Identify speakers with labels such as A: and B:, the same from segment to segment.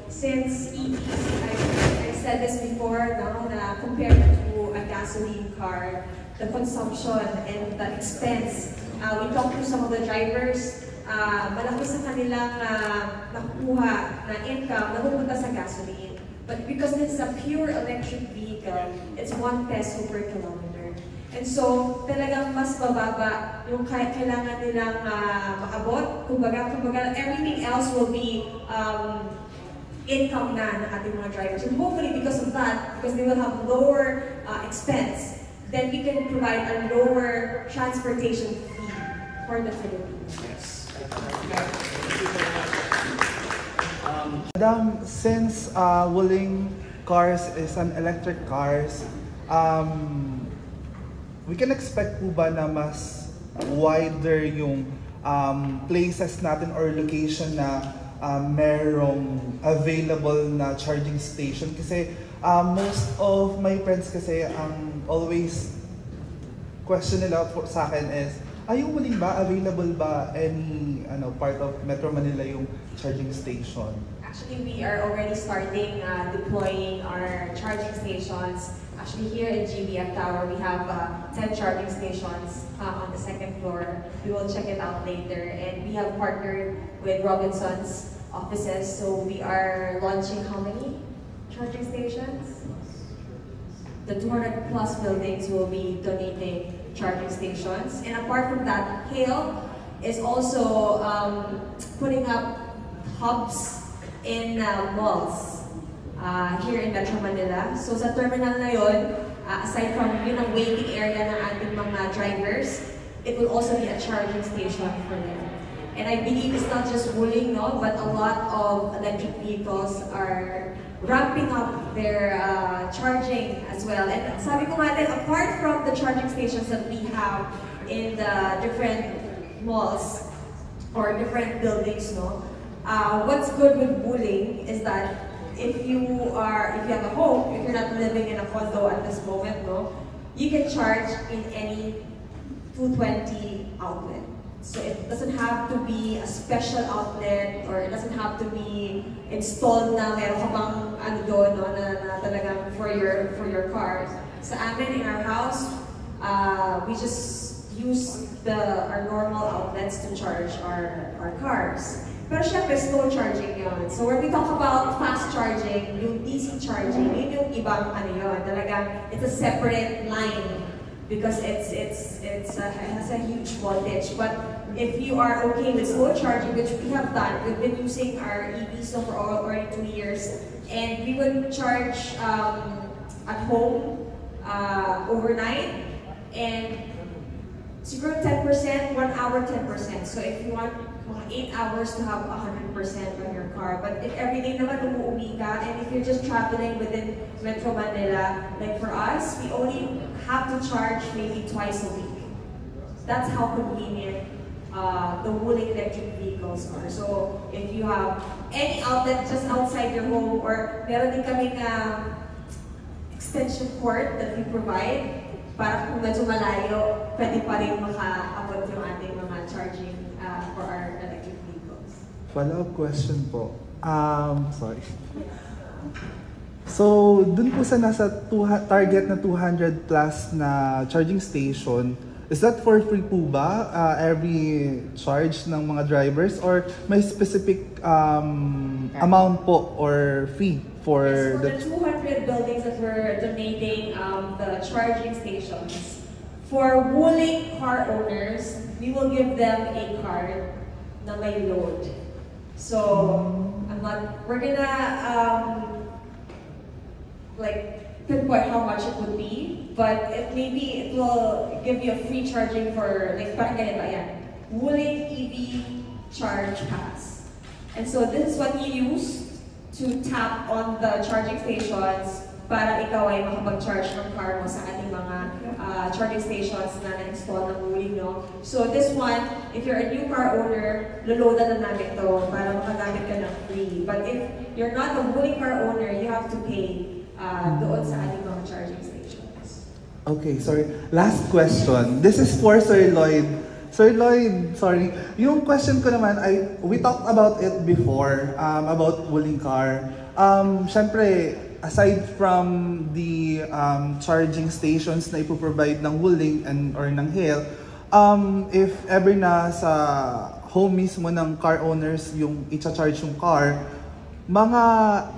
A: since EVs, I said this before, no, na compared to a gasoline car, the consumption and the expense, we talked to some of the drivers, malaki sa kanilang nakukuha na income na pupunta sa gasoline. But because this is a pure electric vehicle, it's 1 peso per kilometer. And so, talagang mas mababa yung kailangan nilang maabot. Kumbaga, everything else will be income na ng ating mga drivers. And hopefully, because of that, because they will have lower expense, then we can provide a lower transportation fee for the Philippines.
B: Yes.
C: Madam, since Wuling Cars is an electric cars, we can expect po ba na mas wider yung places natin or location na merong available na charging station? Kasi most of my friends kasi always question nila sa akin is, yung Wuling ba, available ba any part of Metro Manila yung charging station?
A: Actually, we are already starting deploying our charging stations. Actually, here in GBF Tower, we have 10 charging stations on the 2nd floor. We will check it out later. And we have partnered with Robinson's offices. So we are launching how many charging stations? The 200 plus buildings will be donating charging stations. And apart from that, Hale is also putting up hubs in malls here in Metro Manila. So sa terminal na yun, aside from yun ang waiting area ng ating mga drivers, it will also be a charging station for them. And I believe it's not just Wuling, no, but a lot of electric vehicles are ramping up their charging as well. And sabi ko nga din, apart from the charging stations that we have in the different malls or different buildings, no, what's good with Wuling is that if you have a home, if you're not living in a condo at this moment, no, you can charge in any 220 outlet. So it doesn't have to be a special outlet, or it doesn't have to be installed na meron ka bang ano doon, no, na talagang for your cars. Sa amin in our house, we just use our normal outlets to charge our cars. Pero syempre, slow charging yun. So when we talk about fast charging, yung DC charging, yun yung ibang ano yun. Talagang, it's a separate line because it has a huge voltage. But if you are okay with slow charging, which we have done, we've been using our EVs for already 2 years, and we would charge at home overnight, and siguro 10%, 1 hour 10%. So if you want 8 hours to have 100% on your car. But if every day naman umuwi ka, and if you're just traveling within Metro Manila, like for us, we only have to charge maybe twice a week. That's how convenient the Wuling electric vehicles are. So if you have any outlet just outside your home, or meron din kaming extension cord that we provide, para kung medyo malayo, pwede pa rin makaabot yung ating mga charging for our electric vehicles.
C: Follow-up question po. Sorry. So, dun po sa nasa target na 200 plus na charging station, is that for free po ba? Every charge ng mga drivers? Or may specific amount po or fee for
A: the 200 buildings that we're donating the charging stations? For Wuling car owners, we will give them a card na may load. So, we're gonna like pinpoint how much it would be, but it will give you a free charging for like parang ganito, ayan. Wuling EV Charge Pass. And so this is what you use to tap on the charging stations para ikaw ay makapag-charge ng car mo sa ating mga charging stations na na-install ng Wuling, no? So this one, if you're a new car owner, loloadan na namin to para makagamit ka ng free. But if you're not a Wuling car owner, you have to pay doon sa ating mga charging stations.
C: Okay, sorry. Last question. This is for Sir Lloyd. Sir Lloyd, sorry. Yung question ko naman ay, we talked about it before, about Wuling car. Syempre, aside from the charging stations na ipoprovide ng Wuling or ng Hale, if ever na sa home mismo ng car owners yung i-charge yung car,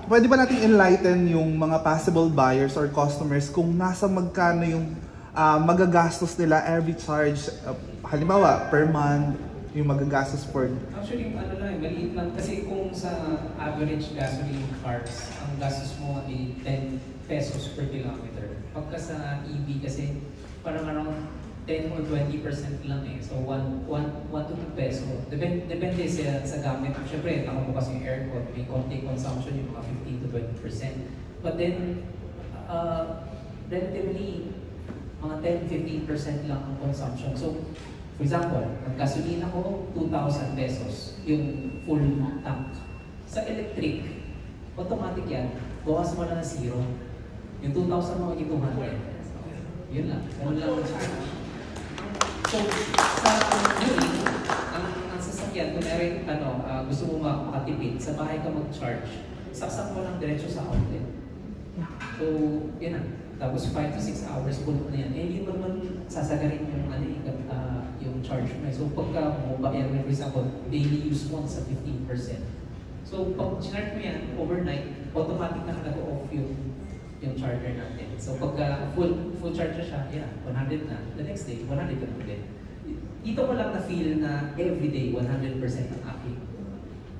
C: pwede ba natin enlighten yung mga possible buyers or customers kung nasa magkano yung magagastos nila every charge, halimbawa per month, yung magagastos for...
B: Actually, maliit lang. Kasi kung sa average gasoline cars, ang gastos mo ay 10 pesos per kilometer. Pagka sa EV kasi, parang around 10 or 20% lang eh. So, 1 to 2 peso. Depende sa gamit. Siyempre, nakabukas yung aircon, may konti consumption yung mga 15 to 20%. But then, relatively, mga 10-15% lang ang consumption. So, for example, ang gasolina ko, 2,000 pesos yung full tank. Sa electric, automatic yan, bawas mo na ng zero. Yung 2,000 mo, maging 200. Yun lang. Ganun lang ang charge. So, sa Wuling, ang sasakyan, kung meron gusto mo makatipid, sa bahay ka mag-charge, saksak mo lang diretso sa outlet. So, yun na. Tapos 5 to 6 hours full na yan. Eh, hindi mo naman sasagarin yung charge mo. So, pagka mo, for example, daily use mo sa 15%. So, pag charge mo yan, overnight, automatic na nag-off yung charger natin. So, pagka full charge na siya, 100 na. The next day, 100 na ulit. Dito ko lang na-feel na everyday, 100%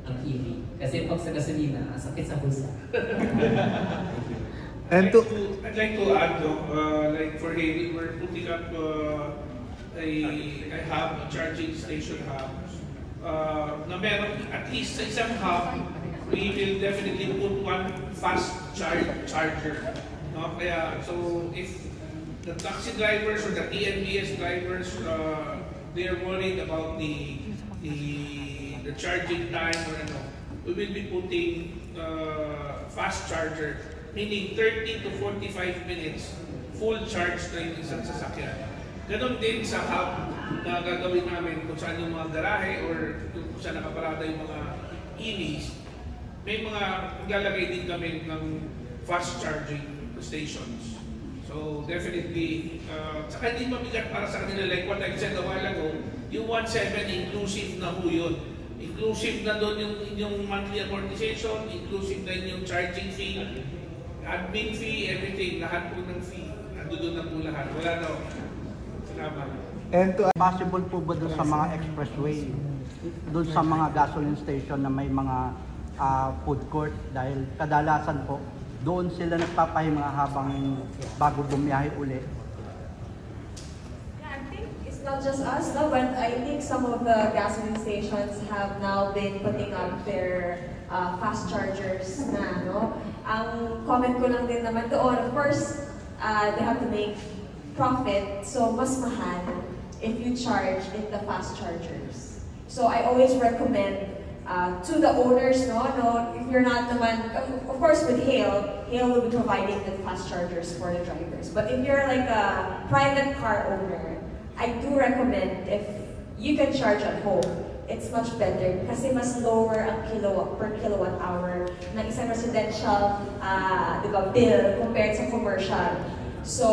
B: ang EV. Kasi pag sa gasolina, sakit sa bulsa.
D: I'd like to add, like for Hale, we're putting up I have a charging station hub. Na meron, at least sa isang hub, we will definitely put one fast charger. No? Kaya, so if the taxi drivers or the TNBS drivers, they're worried about the charging time or we will be putting fast charger. Meaning 30 to 45 minutes, full charge na yung isang sasakyan. Ganon din sa hub na gagawin namin kung saan yung mga garahe or kung saan nakaparada yung mga EVs. May mga maglalagay din kami ng fast charging stations. So definitely, saka hindi mabigat para sa kanila like what I said a while ago, yung 1.7 inclusive na ho yun. Inclusive na doon yung inyong monthly amortization, inclusive na yung charging fee, admin fee, everything, lahat po ng fee. Doon na po lahat. Wala daw. Salamat.
E: And possible po ba doon sa mga expressway, doon sa mga gasoline station na may mga food court? Dahil kadalasan po, doon sila nagpapahinga habang bago bumiyahe uli.
A: Yeah, I think it's not just us, no, but I think some of the gasoline stations have now been putting up their fast chargers na, no? Ang comment ko lang din naman doon, of course, they have to make profit, so mas mahal if you charge in the fast chargers. So I always recommend to the owners, no, if you're not naman, of course with Hale will be providing the fast chargers for the drivers. But if you're like a private car owner, I do recommend if you can charge at home, it's much better kasi mas lower ang per kilowatt hour ng isang residential bill compared sa commercial. So,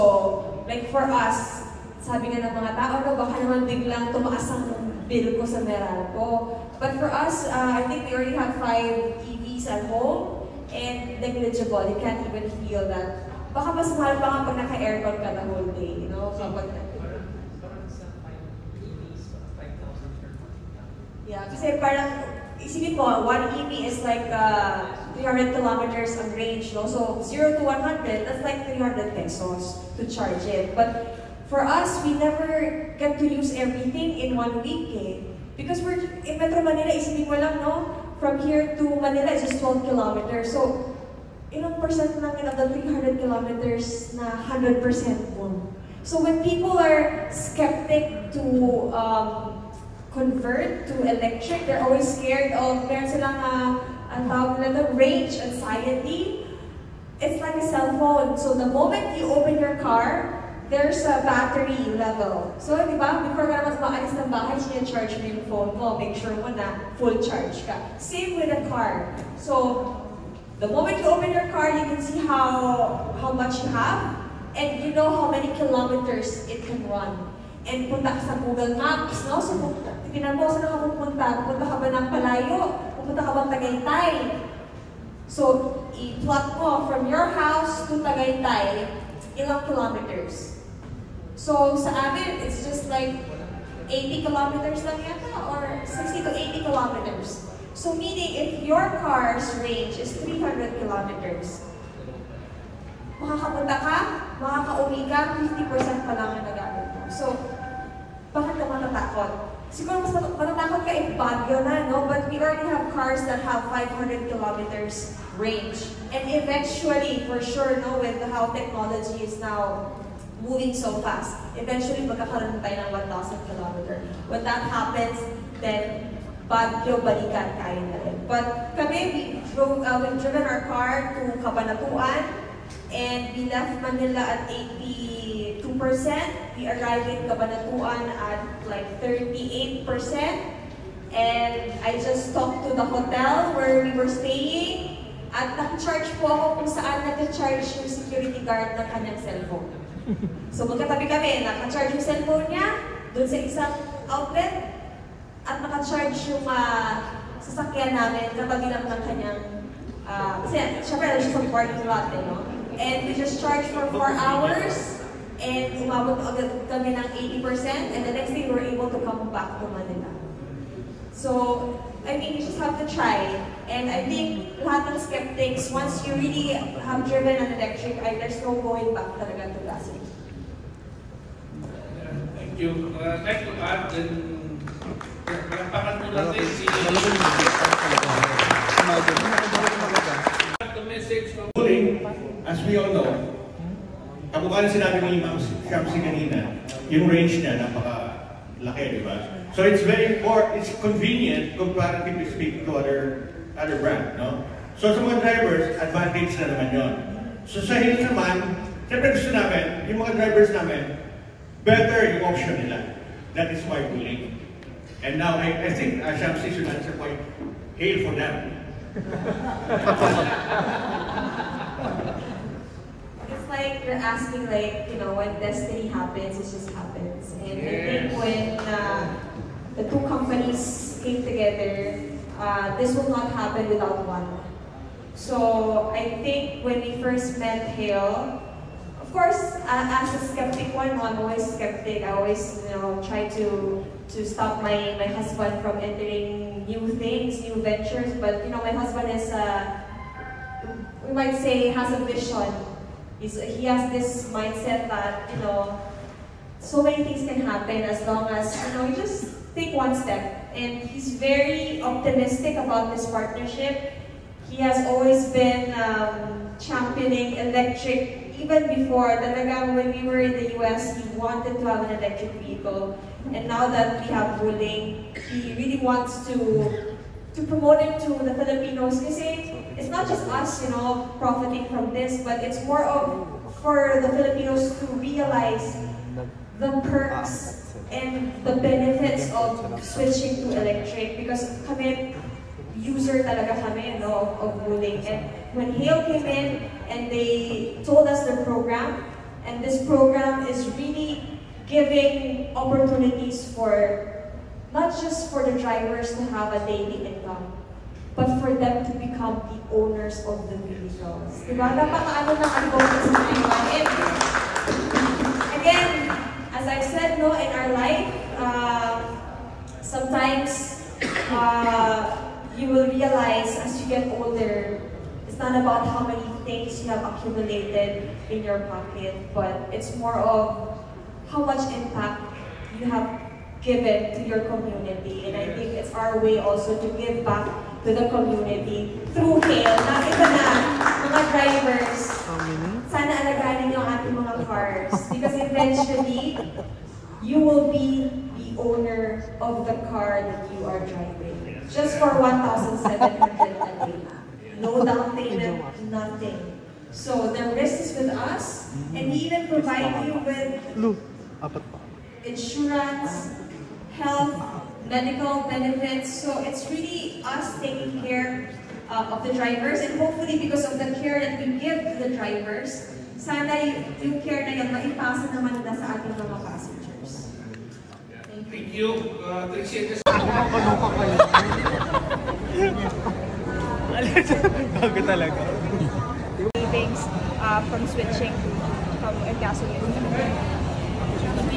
A: like for us, sabi nga ng mga tao, baka naman biglang tumaas ang bill ko sa Meralco. But for us, I think we already have 5 EVs at home and negligible. You can't even feel that. Baka mas mahal pa nga pag naka-aircon ka the whole day, you know? Kapag yeah, kasi parang, isipin mo, 1 EV is like 300 kilometers ang range, no? So, 0 to 100, that's like 300 pesos to charge it. But for us, we never get to use everything in 1 week, eh. Because we're in Metro Manila, isipin mo lang, no? From here to Manila is just 12 kilometers. So, ilang percent lang of the 300 kilometers na 100% mo? So, when people are skeptic to convert to electric, they're always scared of, meron silang ang tawag nila, range anxiety. It's like a cell phone. So the moment you open your car, there's a battery level. So, di ba, before ka naman maalis ng bahay, charge mo yung phone mo, make sure mo na full charge ka. Same with a car. So, the moment you open your car, you can see how much you have, and you know how many kilometers it can run. And punta ka sa Google Maps, no? So, tingnan mo, saan ka pupunta? Pupunta ka ba ng Palayo? Pupunta ka bang Tagaytay? So, i-plot mo from your house to Tagaytay, ilang kilometers. So, sa amin, it's just like 80 kilometers lang yata, or 60 to 80 kilometers. So, meaning, if your car's range is 300 kilometers, makakapunta ka, makakauwi ka, 50% pa lang yung nagamit mo. So, bakit ka matatakot? Siguro mas matatakot ka if Baguio na, no? But we already have cars that have 500 kilometers range. And eventually, for sure, no, with how technology is now moving so fast, eventually magkakaroon tayo ng 1,000 kilometer. When that happens, then Baguio, balikan tayo na rin. But kami, we've driven our car to Cabanatuan, and we left Manila at 82%. We arrived in Cabanatuan at like 38%. And I just talked to the hotel where we were staying, at nag-charge po ako kung saan nag-charge yung security guard ng kanyang cellphone. So magkatabi kami, naka-charge yung cellphone niya dun sa isang outlet, at naka-charge yung sasakyan namin katabi lang ng kanyang, kasi syempre siya sa parking lot, no? And we just charged for 4 hours, and umabot agad kami ng 80%, and the next day we were able to come back to Manila. So, I mean, you just have to try. And I think lahat ng skeptics, once you really have driven an electric, there's no going back talaga to gasoline.
D: Thank you. I'd like to add, palampakan mo natin si... The message from
F: bullying, as we all know, kamukha na sinabi ni Ma'am Shamsi kanina, yung range niya napaka-laki, di ba? So it's it's convenient comparatively speaking to other brand, no? So sa mga drivers, advantage na naman yun. So sa hill naman, siyempre gusto namin, yung mga drivers namin, better yung option nila. That is why bullying. And now I think Shamsi should answer point, hail for them.
A: It's like you're asking, like, you know, when destiny happens, it just happens. And I think when the two companies came together, this will not happen without one. So I think when we first met Hale, of course, as a skeptic one, I'm always skeptic. I always, you know, try to stop my husband from entering new things, new ventures. But you know, my husband is, we might say, has a vision. He has this mindset that, you know, so many things can happen as long as, you know, you just take one step. And he's very optimistic about this partnership. He has always been championing electric. Even before, talagang when we were in the US, he wanted to have an electric vehicle. And now that we have Wuling, he really wants to promote it to the Filipinos. Kasi it's not just us, you know, profiting from this, but it's more of for the Filipinos to realize the perks and the benefits of switching to electric. Because kami, user talaga kami, no, of Wuling. And when Hale came in and they told us the program, and this program is really giving opportunities for, not just for the drivers to have a daily income, but for them to become the owners of the vehicles. Diba? Napakaano ng advocacy na yun. And again, as I've said, no, in our life, sometimes you will realize as you get older, it's not about how many things you have accumulated in your pocket, but it's more of how much impact you have given to your community. And I think it's our way also to give back to the community through Hale. Na ito na, mga drivers, sana alagaan niyo ang ating mga cars. Because eventually, you will be the owner of the car that you are driving. Just for 1,700 a day. No down payment, nothing. So the risk is with us, and we even provide you with insurance, health, medical benefits. So it's really us taking care of the drivers, and hopefully because of the care that we give to the drivers, sana yung care na yun maipasa naman nila sa ating mga passengers.
D: Thank you. Tricia,
C: Bago talaga.
G: Savings from switching from gasoline.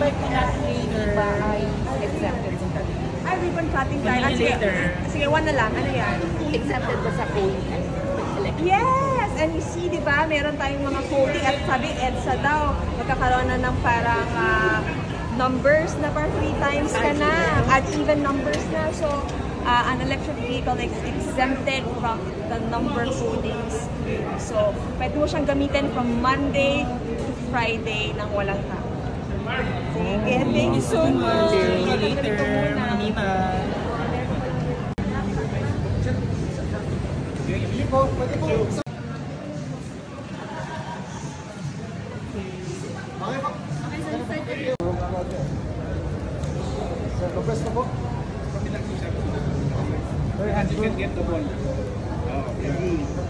H: But later ay exempted sa tabi.
G: Ay, ribbon cutting tayo. Sige, one na lang. Ano yan?
H: Exempted ba sa code?
G: Yes! And you see, di ba, meron tayong mga coding at sabi, EDSA daw, magkakaroon na ng parang numbers na parang 3 times ka na. At even numbers na. So, an electric vehicle is exempted from the number codings. So, pwede mo siyang gamitin from Monday to Friday nang walang tao. Sige, thank you so much.
B: See you later, Manita.
D: you can get the ball. Oh, yeah.